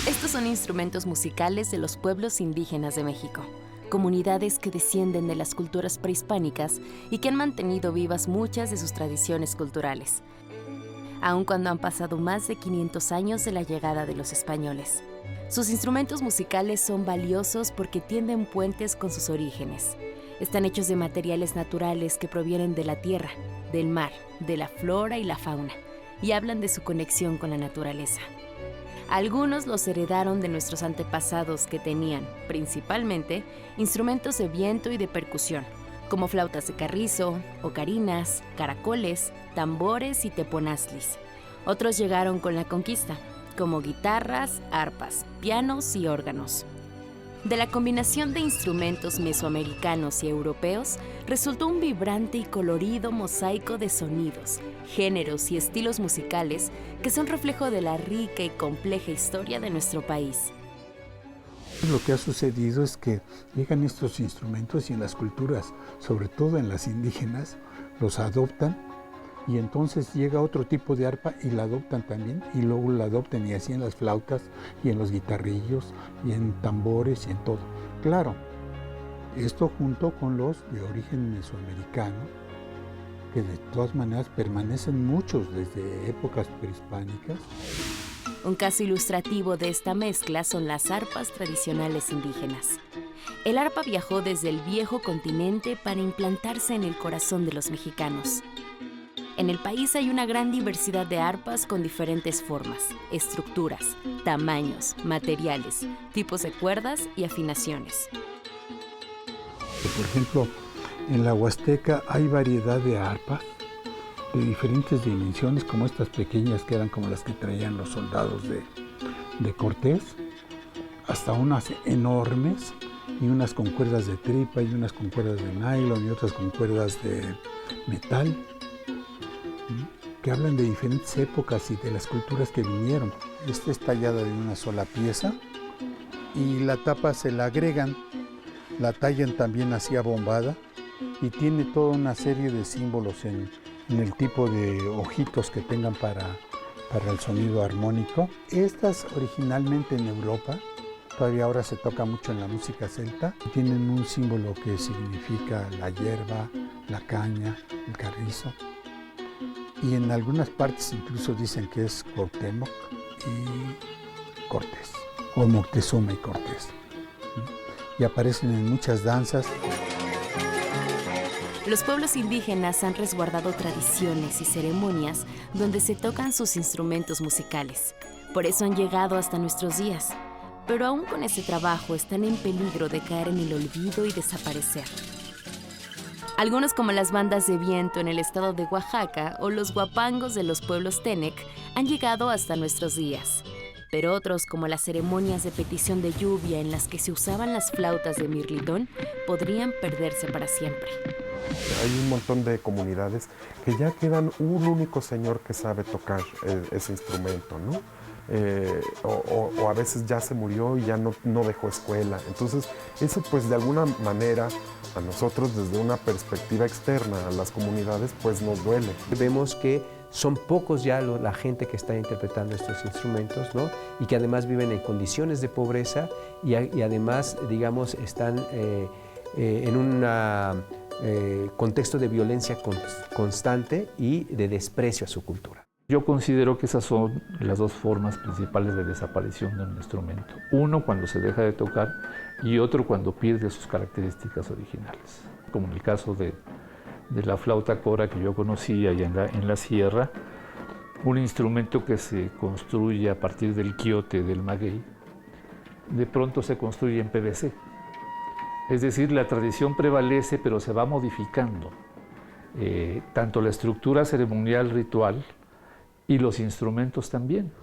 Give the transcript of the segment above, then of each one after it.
Estos son instrumentos musicales de los pueblos indígenas de México, comunidades que descienden de las culturas prehispánicas y que han mantenido vivas muchas de sus tradiciones culturales, aun cuando han pasado más de 500 años de la llegada de los españoles. Sus instrumentos musicales son valiosos porque tienden puentes con sus orígenes. Están hechos de materiales naturales que provienen de la tierra, del mar, de la flora y la fauna, y hablan de su conexión con la naturaleza. Algunos los heredaron de nuestros antepasados que tenían, principalmente, instrumentos de viento y de percusión, como flautas de carrizo, ocarinas, caracoles, tambores y teponazlis. Otros llegaron con la conquista, como guitarras, arpas, pianos y órganos. De la combinación de instrumentos mesoamericanos y europeos, resultó un vibrante y colorido mosaico de sonidos, géneros y estilos musicales que son reflejo de la rica y compleja historia de nuestro país. Lo que ha sucedido es que llegan estos instrumentos y en las culturas, sobre todo en las indígenas, los adoptan y entonces llega otro tipo de arpa y la adoptan también y luego la adoptan y así en las flautas y en los guitarrillos y en tambores y en todo. Claro, esto junto con los de origen mesoamericano, que de todas maneras permanecen muchos desde épocas prehispánicas. Un caso ilustrativo de esta mezcla son las arpas tradicionales indígenas. El arpa viajó desde el viejo continente para implantarse en el corazón de los mexicanos. En el país hay una gran diversidad de arpas con diferentes formas, estructuras, tamaños, materiales, tipos de cuerdas y afinaciones. Por ejemplo, en la Huasteca hay variedad de arpas de diferentes dimensiones, como estas pequeñas que eran como las que traían los soldados de Cortés, hasta unas enormes y unas con cuerdas de tripa y unas con cuerdas de nylon y otras con cuerdas de metal, que hablan de diferentes épocas y de las culturas que vinieron. Esta es tallada de una sola pieza y la tapa se la agregan, la tallan también así abombada y tiene toda una serie de símbolos en el tipo de ojitos que tengan para el sonido armónico. Estas originalmente en Europa, todavía ahora se toca mucho en la música celta, tienen un símbolo que significa la hierba, la caña, el carrizo. Y en algunas partes incluso dicen que es Cuauhtémoc y Cortés, o Moctezuma y Cortés. Y aparecen en muchas danzas. Los pueblos indígenas han resguardado tradiciones y ceremonias donde se tocan sus instrumentos musicales. Por eso han llegado hasta nuestros días. Pero aún con ese trabajo están en peligro de caer en el olvido y desaparecer. Algunos, como las bandas de viento en el estado de Oaxaca o los guapangos de los pueblos Tenec, han llegado hasta nuestros días. Pero otros, como las ceremonias de petición de lluvia en las que se usaban las flautas de mirlitón, podrían perderse para siempre. Hay un montón de comunidades que ya quedan un único señor que sabe tocar ese instrumento, ¿no? O a veces ya se murió y ya no dejó escuela. Entonces, eso pues de alguna manera a nosotros desde una perspectiva externa a las comunidades pues nos duele. Vemos que son pocos ya la gente que está interpretando estos instrumentos, ¿no? Y que además viven en condiciones de pobreza y además, digamos, están en un contexto de violencia constante y de desprecio a su cultura. Yo considero que esas son las dos formas principales de desaparición de un instrumento. Uno cuando se deja de tocar y otro cuando pierde sus características originales. Como en el caso de la flauta cora que yo conocí allá en la sierra, un instrumento que se construye a partir del quiote del maguey, de pronto se construye en PVC. Es decir, la tradición prevalece pero se va modificando. Tanto la estructura ceremonial ritual y los instrumentos también.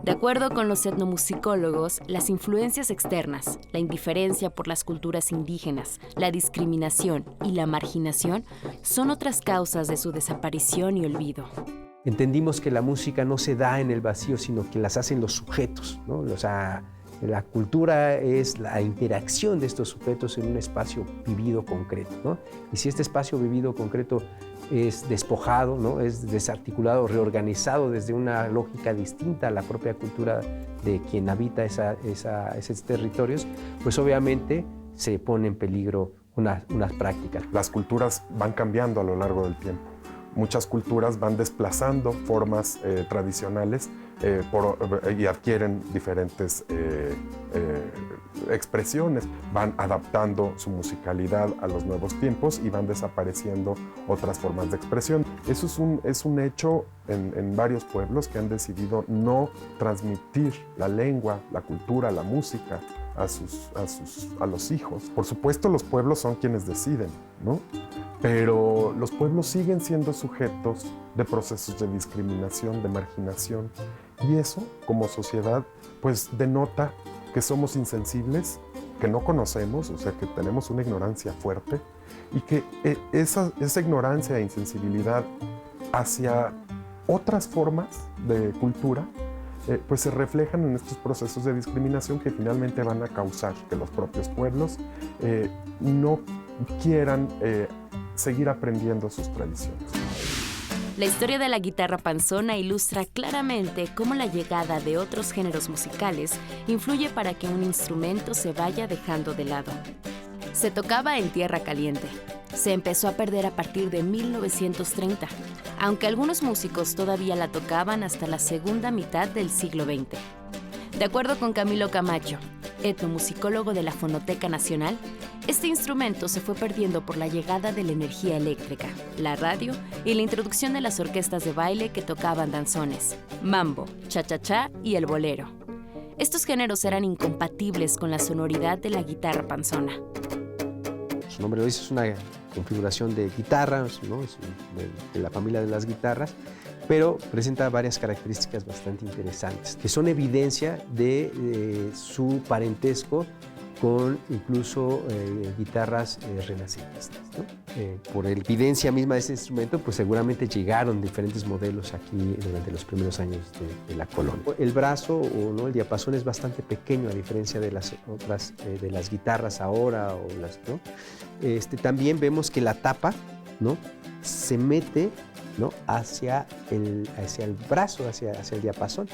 De acuerdo con los etnomusicólogos, las influencias externas, la indiferencia por las culturas indígenas, la discriminación y la marginación son otras causas de su desaparición y olvido. Entendimos que la música no se da en el vacío, sino que las hacen los sujetos, ¿no? O sea, La cultura es la interacción de estos sujetos en un espacio vivido concreto, ¿no? Y si este espacio vivido concreto es despojado, ¿no? Es desarticulado, reorganizado desde una lógica distinta a la propia cultura de quien habita esos territorios, pues obviamente se pone en peligro unas prácticas. Las culturas van cambiando a lo largo del tiempo. Muchas culturas van desplazando formas tradicionales y adquieren diferentes expresiones, van adaptando su musicalidad a los nuevos tiempos y van desapareciendo otras formas de expresión. Eso es un hecho en varios pueblos que han decidido no transmitir la lengua, la cultura, la música a los hijos. Por supuesto, los pueblos son quienes deciden, ¿no? Pero los pueblos siguen siendo sujetos de procesos de discriminación, de marginación, y eso, como sociedad, pues denota que somos insensibles, que no conocemos, o sea, que tenemos una ignorancia fuerte, y que esa ignorancia e insensibilidad hacia otras formas de cultura pues se reflejan en estos procesos de discriminación que finalmente van a causar que los propios pueblos no quieran seguir aprendiendo sus tradiciones. La historia de la guitarra panzona ilustra claramente cómo la llegada de otros géneros musicales influye para que un instrumento se vaya dejando de lado. Se tocaba en tierra caliente. Se empezó a perder a partir de 1930, aunque algunos músicos todavía la tocaban hasta la segunda mitad del siglo XX. De acuerdo con Camilo Camacho, etnomusicólogo de la Fonoteca Nacional, este instrumento se fue perdiendo por la llegada de la energía eléctrica, la radio y la introducción de las orquestas de baile que tocaban danzones, mambo, cha-cha-cha y el bolero. Estos géneros eran incompatibles con la sonoridad de la guitarra panzona. Su nombre lo dice, es una configuración de guitarra, ¿no? Es de la familia de las guitarras, pero presenta varias características bastante interesantes, que son evidencia de su parentesco con incluso guitarras renacentistas, ¿no? Por evidencia misma de ese instrumento, pues seguramente llegaron diferentes modelos aquí durante los primeros años de la colonia. El brazo, ¿no? El diapasón es bastante pequeño a diferencia de las otras, de las guitarras ahora, o ¿no? También vemos que la tapa, ¿no? Se mete, ¿no? hacia el brazo, hacia el diapasón,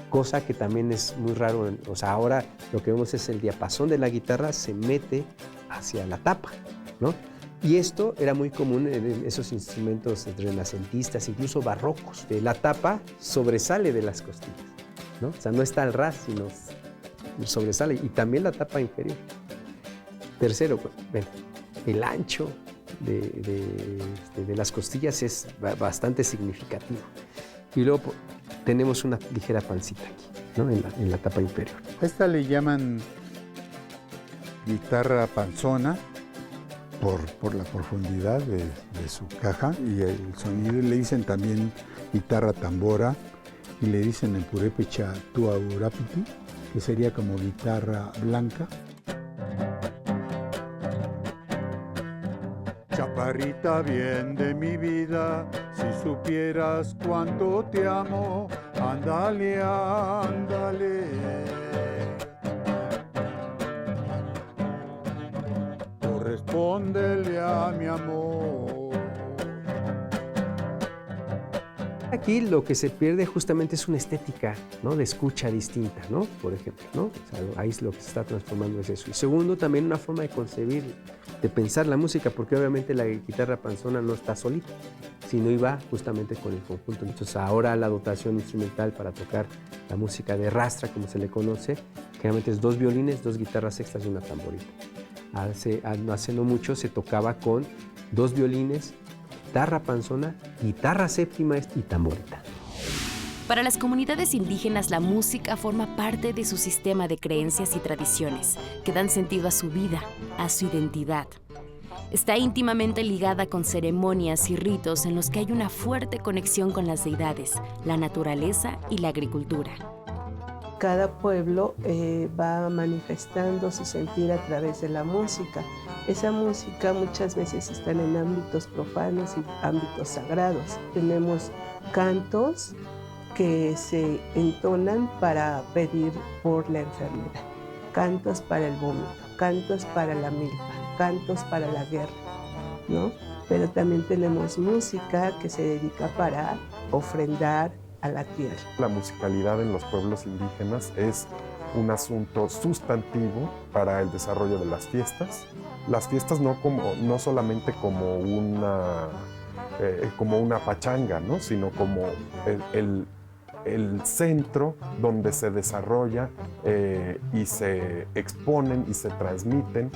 cosa que también es muy raro. O sea, ahora lo que vemos es el diapasón de la guitarra se mete hacia la tapa, ¿no? Y esto era muy común en esos instrumentos renacentistas, incluso barrocos. La tapa sobresale de las costillas, ¿no? O sea, no está al ras, sino sobresale. Y también la tapa inferior. Tercero, bueno, el ancho de las costillas es bastante significativo. Y luego tenemos una ligera pancita aquí, ¿no? en la tapa inferior. A esta le llaman guitarra panzona por la profundidad de su caja y el sonido. Le dicen también guitarra tambora y le dicen en purépecha tuaurapiti, que sería como guitarra blanca. Chaparrita bien de mi vida, si supieras cuánto te amo, ándale, ándale. Correspóndele a mi amor. Aquí lo que se pierde justamente es una estética, ¿no? De escucha distinta, ¿no? Por ejemplo, ¿no? O sea, ahí es lo que se está transformando es eso. Y segundo, también una forma de concebir, de pensar la música, porque obviamente la guitarra panzona no está solita, sino iba justamente con el conjunto. Entonces ahora la dotación instrumental para tocar la música de rastra, como se le conoce, generalmente es 2 violines, 2 guitarras extras y una tamborita. Hace no mucho se tocaba con 2 violines, guitarra panzona, guitarra séptima y tamborita. Para las comunidades indígenas, la música forma parte de su sistema de creencias y tradiciones, que dan sentido a su vida, a su identidad. Está íntimamente ligada con ceremonias y ritos en los que hay una fuerte conexión con las deidades, la naturaleza y la agricultura. Cada pueblo va manifestando su sentir a través de la música. Esa música muchas veces está en ámbitos profanos y ámbitos sagrados. Tenemos cantos que se entonan para pedir por la enfermedad. cantos para el vómito, cantos para la milpa, cantos para la guerra, ¿no? Pero también tenemos música que se dedica para ofrendar a la tierra. La musicalidad en los pueblos indígenas es un asunto sustantivo para el desarrollo de las fiestas. Las fiestas no solamente como una pachanga, ¿no? Sino como el centro donde se desarrolla y se exponen y se transmiten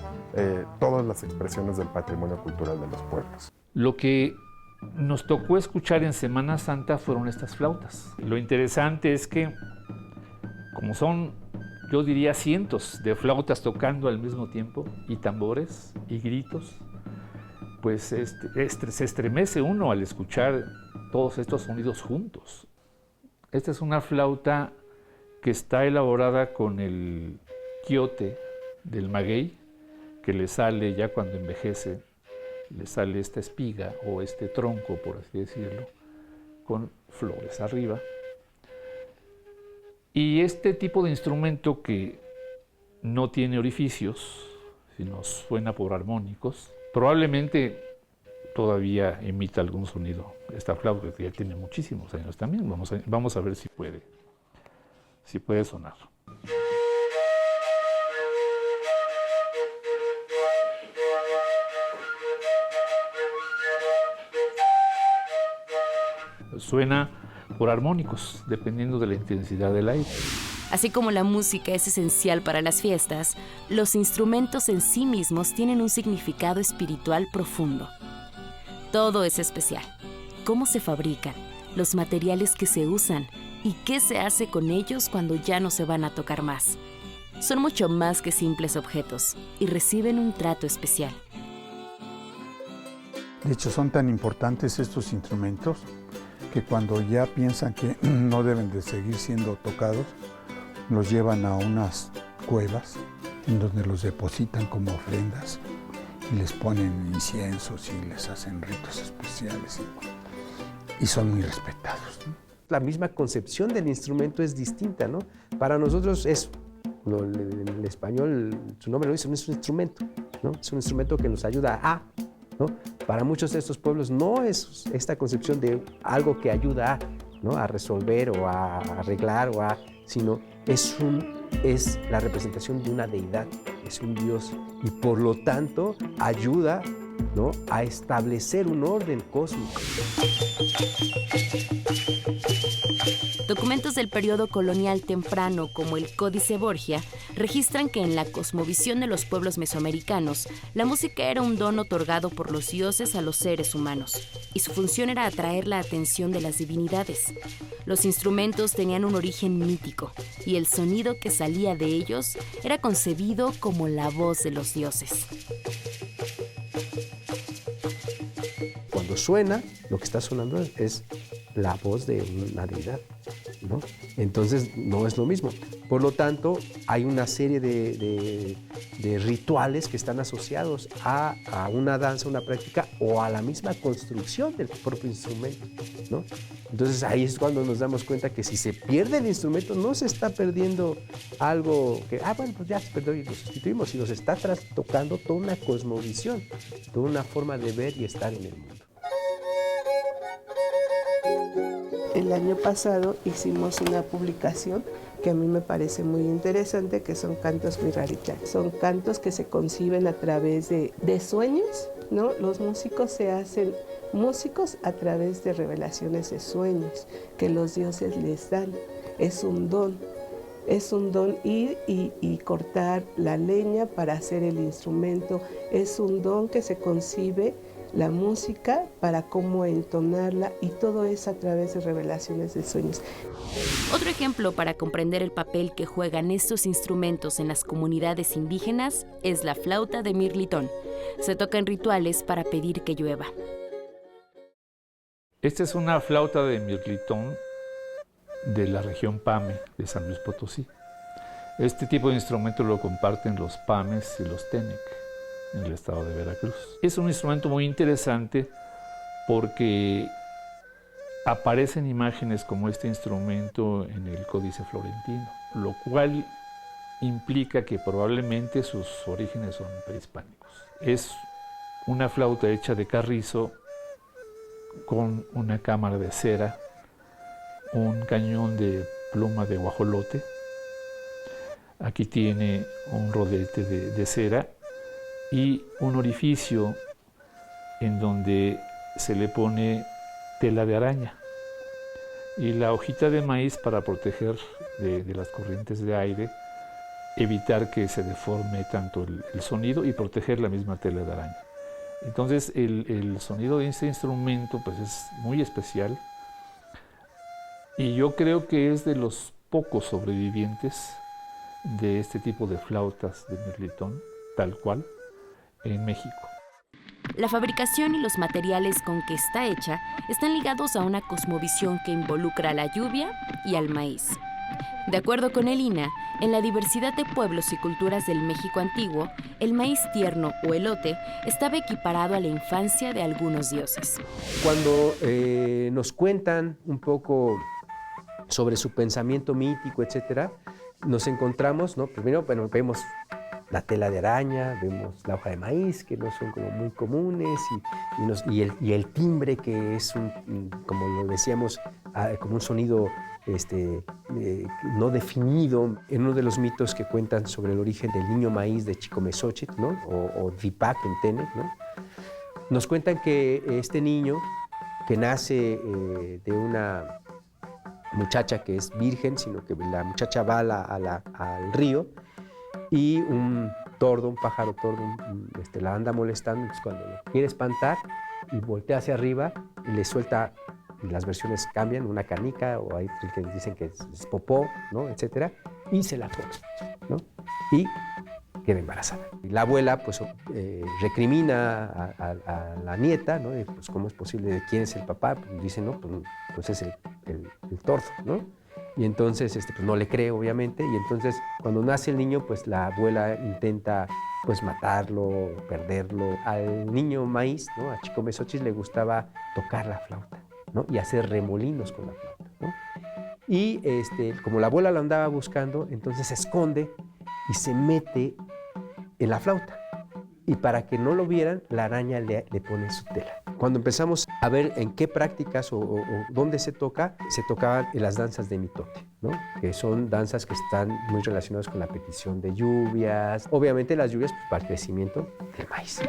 todas las expresiones del patrimonio cultural de los pueblos. Lo que nos tocó escuchar en Semana Santa fueron estas flautas. Lo interesante es que, como son, yo diría, cientos de flautas tocando al mismo tiempo, y tambores y gritos, pues se estremece uno al escuchar todos estos sonidos juntos. Esta es una flauta que está elaborada con el quiote del maguey, que le sale ya cuando envejece, le sale esta espiga o este tronco, por así decirlo, con flores arriba. Y este tipo de instrumento que no tiene orificios, sino suena por armónicos, probablemente todavía emita algún sonido. Esta flauta que ya tiene muchísimos años también, vamos a ver si puede sonar. Suena por armónicos, dependiendo de la intensidad del aire. Así como la música es esencial para las fiestas, los instrumentos en sí mismos tienen un significado espiritual profundo. Todo es especial. Cómo se fabrican, los materiales que se usan y qué se hace con ellos cuando ya no se van a tocar más. Son mucho más que simples objetos y reciben un trato especial. De hecho, son tan importantes estos instrumentos que cuando ya piensan que no deben de seguir siendo tocados, los llevan a unas cuevas en donde los depositan como ofrendas y les ponen inciensos y les hacen ritos especiales y son muy respetados, ¿no? La misma concepción del instrumento es distinta, ¿no? Para nosotros es, en el español, su nombre lo dice, es un instrumento, ¿no? Es un instrumento que nos ayuda a, ¿no? Para muchos de estos pueblos no es esta concepción de algo que ayuda a, ¿no? A resolver o a arreglar, sino es la representación de una deidad, es un dios y por lo tanto ayuda, ¿no? A establecer un orden cósmico. Documentos del periodo colonial temprano, como el Códice Borgia, registran que en la cosmovisión de los pueblos mesoamericanos, la música era un don otorgado por los dioses a los seres humanos, y su función era atraer la atención de las divinidades. Los instrumentos tenían un origen mítico, y el sonido que salía de ellos era concebido como la voz de los dioses. Cuando suena, lo que está sonando es la voz de una deidad, ¿no? Entonces no es lo mismo. Por lo tanto, hay una serie de rituales que están asociados a una danza, una práctica o a la misma construcción del propio instrumento, ¿no? Entonces ahí es cuando nos damos cuenta que si se pierde el instrumento no se está perdiendo algo que, bueno, pues ya se perdió y lo sustituimos, sino se está trastocando toda una cosmovisión, toda una forma de ver y estar en el mundo. El año pasado hicimos una publicación que a mí me parece muy interesante, que son cantos Mirarichán. Son cantos que se conciben a través de sueños, ¿no? Los músicos se hacen músicos a través de revelaciones de sueños que los dioses les dan. Es un don ir y cortar la leña para hacer el instrumento. Es un don que se concibe la música para cómo entonarla y todo es a través de revelaciones de sueños. Otro ejemplo para comprender el papel que juegan estos instrumentos en las comunidades indígenas es la flauta de Mirlitón. Se toca en rituales para pedir que llueva. Esta es una flauta de Mirlitón de la región Pame de San Luis Potosí. Este tipo de instrumento lo comparten los Pames y los Tenec en el estado de Veracruz. Es un instrumento muy interesante porque aparecen imágenes como este instrumento en el Códice Florentino, lo cual implica que probablemente sus orígenes son prehispánicos. Es una flauta hecha de carrizo con una cámara de cera, un cañón de pluma de guajolote. Aquí tiene un rodete de cera y un orificio en donde se le pone tela de araña y la hojita de maíz para proteger de las corrientes de aire, evitar que se deforme tanto el sonido y proteger la misma tela de araña. Entonces el sonido de este instrumento pues es muy especial y yo creo que es de los pocos sobrevivientes de este tipo de flautas de mirlitón, tal cual, en México. La fabricación y los materiales con que está hecha están ligados a una cosmovisión que involucra a la lluvia y al maíz. De acuerdo con el INAH, en la diversidad de pueblos y culturas del México antiguo, el maíz tierno o elote estaba equiparado a la infancia de algunos dioses. Cuando nos cuentan un poco sobre su pensamiento mítico, etcétera, nos encontramos, ¿no? Primero, bueno, vemos la tela de araña, vemos la hoja de maíz, que no son como muy comunes, y el timbre, que es, como lo decíamos, como un sonido no definido. En uno de los mitos que cuentan sobre el origen del niño maíz de Chicomezochitl, ¿no? o Vipac en Tenec, ¿no? Nos cuentan que este niño, que nace de una muchacha que es virgen, sino que la muchacha va al río y un tordo, un pájaro tordo, la anda molestando. Entonces, cuando lo quiere espantar y voltea hacia arriba y le suelta, y las versiones cambian, una canica, o hay que dicen que es popó, ¿no? Etcétera, y se la come, ¿no? Y queda embarazada. Y la abuela pues recrimina a la nieta, ¿no? Y, pues, ¿cómo es posible? ¿Quién es el papá? Pues dice, no, pues es el tordo, ¿no? Y entonces pues no le cree, obviamente, y entonces cuando nace el niño, pues la abuela intenta pues matarlo, perderlo. Al niño maíz, ¿no? A Chicomezochitl le gustaba tocar la flauta, ¿no? Y hacer remolinos con la flauta, ¿no? Y como la abuela lo andaba buscando, entonces se esconde y se mete en la flauta. Y para que no lo vieran, la araña le pone su tela. Cuando empezamos a ver en qué prácticas o dónde se tocaban en las danzas de mitote, ¿no? Que son danzas que están muy relacionadas con la petición de lluvias. Obviamente las lluvias pues, para el crecimiento del maíz.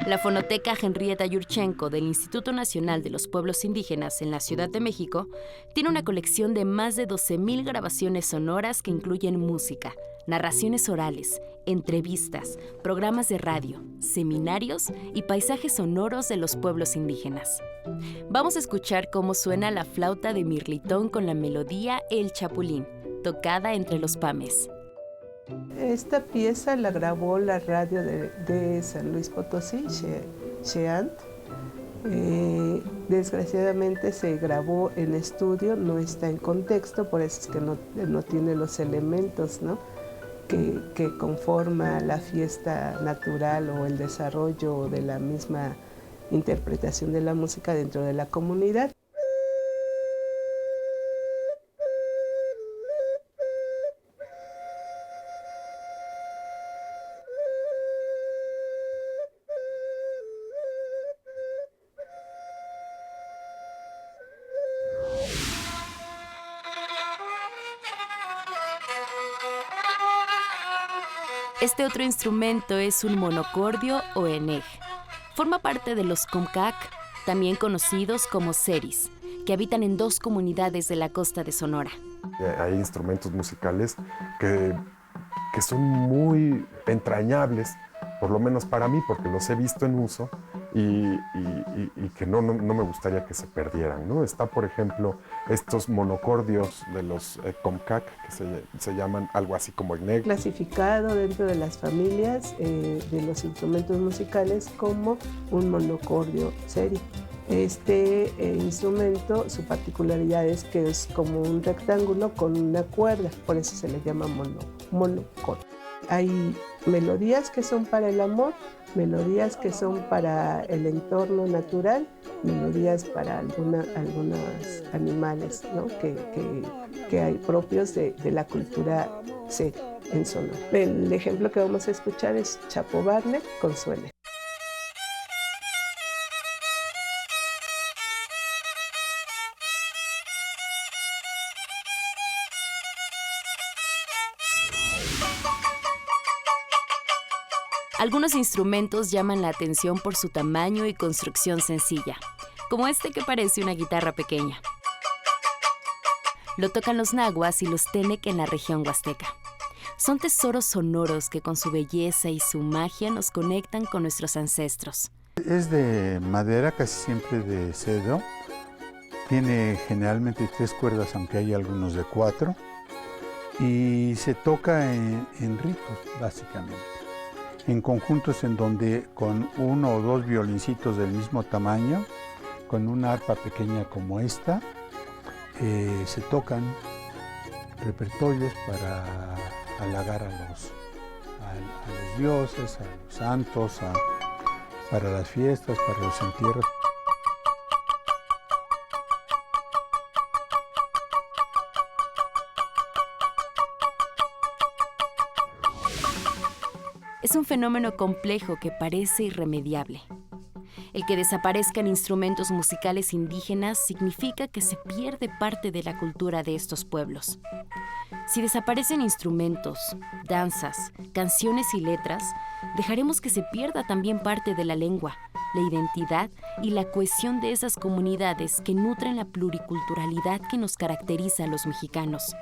La fonoteca Henrietta Yurchenko del Instituto Nacional de los Pueblos Indígenas en la Ciudad de México tiene una colección de más de 12,000 grabaciones sonoras que incluyen música, narraciones orales, entrevistas, programas de radio, seminarios y paisajes sonoros de los pueblos indígenas. Vamos a escuchar cómo suena la flauta de mirlitón con la melodía El Chapulín, tocada entre los pames. Esta pieza la grabó la radio de San Luis Potosí, Sheant. Desgraciadamente se grabó en estudio, no está en contexto, por eso es que no tiene los elementos, ¿no? que conforma la fiesta natural o el desarrollo de la misma interpretación de la música dentro de la comunidad. Este otro instrumento es un monocordio o eneg. Forma parte de los Comcac, también conocidos como seris, que habitan en 2 comunidades de la costa de Sonora. Hay instrumentos musicales que son muy entrañables, por lo menos para mí, porque los he visto en uso y que no me gustaría que se perdieran, ¿no? Está, por ejemplo, estos monocordios de los Comcac, que se llaman algo así como eneg. Clasificado dentro de las familias de los instrumentos musicales como un monocordio seri. Este instrumento, su particularidad es que es como un rectángulo con una cuerda, por eso se le llama monocordio. Hay melodías que son para el amor, melodías que son para el entorno natural, melodías para algunos animales, ¿no? que hay propios de la cultura Seri en Sonora. El ejemplo que vamos a escuchar es Chapo Barnet con Suene. Algunos instrumentos llaman la atención por su tamaño y construcción sencilla, como este que parece una guitarra pequeña. Lo tocan los nahuas y los tenec en la región huasteca. Son tesoros sonoros que con su belleza y su magia nos conectan con nuestros ancestros. Es de madera, casi siempre de cedro. Tiene generalmente 3 cuerdas, aunque hay algunos de 4. Y se toca en ritos, básicamente. En conjuntos en donde con 1 o 2 violincitos del mismo tamaño, con una arpa pequeña como esta, se tocan repertorios para halagar a los dioses, a los santos, para las fiestas, para los entierros. Es un fenómeno complejo que parece irremediable. El que desaparezcan instrumentos musicales indígenas significa que se pierde parte de la cultura de estos pueblos. Si desaparecen instrumentos, danzas, canciones y letras, dejaremos que se pierda también parte de la lengua, la identidad y la cohesión de esas comunidades que nutren la pluriculturalidad que nos caracteriza a los mexicanos.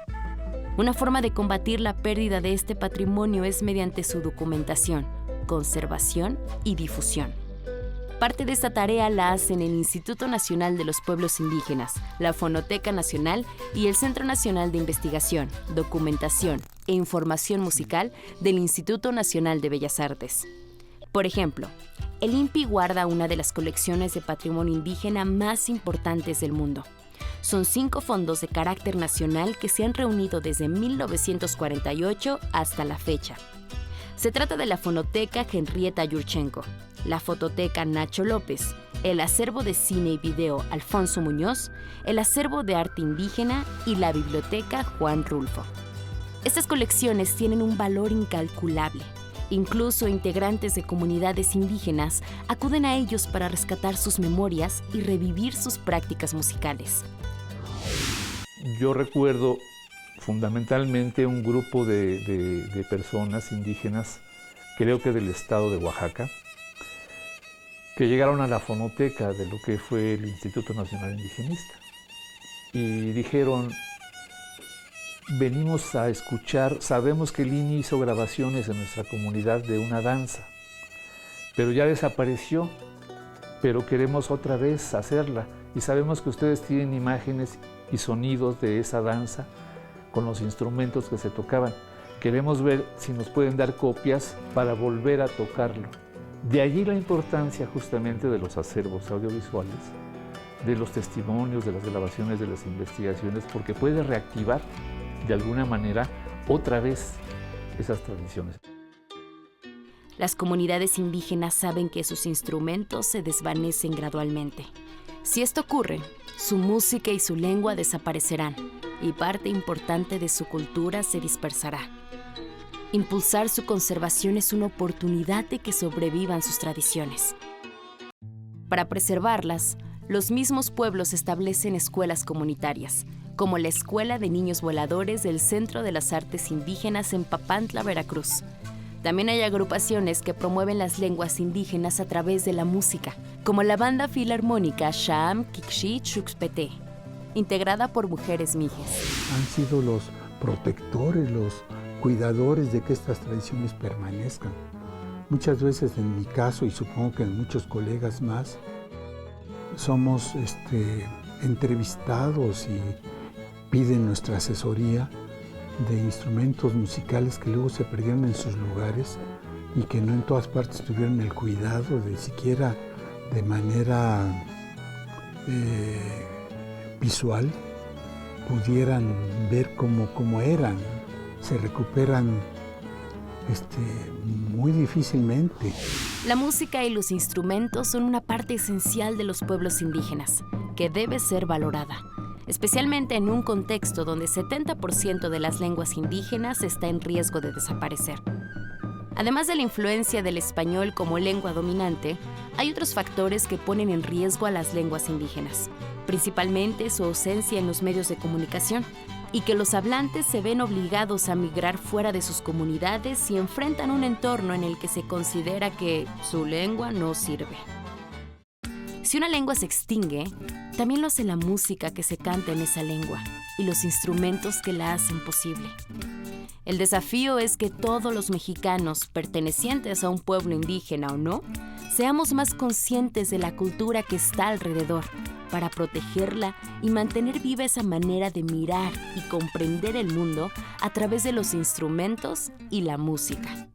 Una forma de combatir la pérdida de este patrimonio es mediante su documentación, conservación y difusión. Parte de esta tarea la hacen el Instituto Nacional de los Pueblos Indígenas, la Fonoteca Nacional y el Centro Nacional de Investigación, Documentación e Información Musical del Instituto Nacional de Bellas Artes. Por ejemplo, el INPI guarda una de las colecciones de patrimonio indígena más importantes del mundo. Son 5 fondos de carácter nacional que se han reunido desde 1948 hasta la fecha. Se trata de la Fonoteca Henrietta Yurchenko, la Fototeca Nacho López, el Acervo de Cine y Video Alfonso Muñoz, el Acervo de Arte Indígena y la Biblioteca Juan Rulfo. Estas colecciones tienen un valor incalculable. Incluso integrantes de comunidades indígenas acuden a ellos para rescatar sus memorias y revivir sus prácticas musicales. Yo recuerdo fundamentalmente un grupo de personas indígenas, creo que del estado de Oaxaca, que llegaron a la fonoteca de lo que fue el Instituto Nacional Indigenista y dijeron: venimos a escuchar, sabemos que el INI hizo grabaciones en nuestra comunidad de una danza, pero ya desapareció, pero queremos otra vez hacerla y sabemos que ustedes tienen imágenes y sonidos de esa danza con los instrumentos que se tocaban. Queremos ver si nos pueden dar copias para volver a tocarlo. De allí la importancia justamente de los acervos audiovisuales, de los testimonios, de las grabaciones, de las investigaciones, porque puede reactivar de alguna manera otra vez esas tradiciones. Las comunidades indígenas saben que sus instrumentos se desvanecen gradualmente. Si esto ocurre, su música y su lengua desaparecerán y parte importante de su cultura se dispersará. Impulsar su conservación es una oportunidad de que sobrevivan sus tradiciones. Para preservarlas, los mismos pueblos establecen escuelas comunitarias, como la Escuela de Niños Voladores del Centro de las Artes Indígenas en Papantla, Veracruz. También hay agrupaciones que promueven las lenguas indígenas a través de la música, como la banda filarmónica Shaam Kikshi Chuxpete, integrada por mujeres mijes. Han sido los protectores, los cuidadores de que estas tradiciones permanezcan. Muchas veces en mi caso, y supongo que en muchos colegas más, somos entrevistados y piden nuestra asesoría de instrumentos musicales que luego se perdieron en sus lugares y que no en todas partes tuvieron el cuidado de siquiera de manera visual pudieran ver cómo eran. Se recuperan muy difícilmente. La música y los instrumentos son una parte esencial de los pueblos indígenas, que debe ser valorada, especialmente en un contexto donde 70% de las lenguas indígenas está en riesgo de desaparecer. Además de la influencia del español como lengua dominante, hay otros factores que ponen en riesgo a las lenguas indígenas, principalmente su ausencia en los medios de comunicación, y que los hablantes se ven obligados a migrar fuera de sus comunidades y enfrentan un entorno en el que se considera que su lengua no sirve. Si una lengua se extingue, también lo hace la música que se canta en esa lengua y los instrumentos que la hacen posible. El desafío es que todos los mexicanos, pertenecientes a un pueblo indígena o no, seamos más conscientes de la cultura que está alrededor, para protegerla y mantener viva esa manera de mirar y comprender el mundo a través de los instrumentos y la música.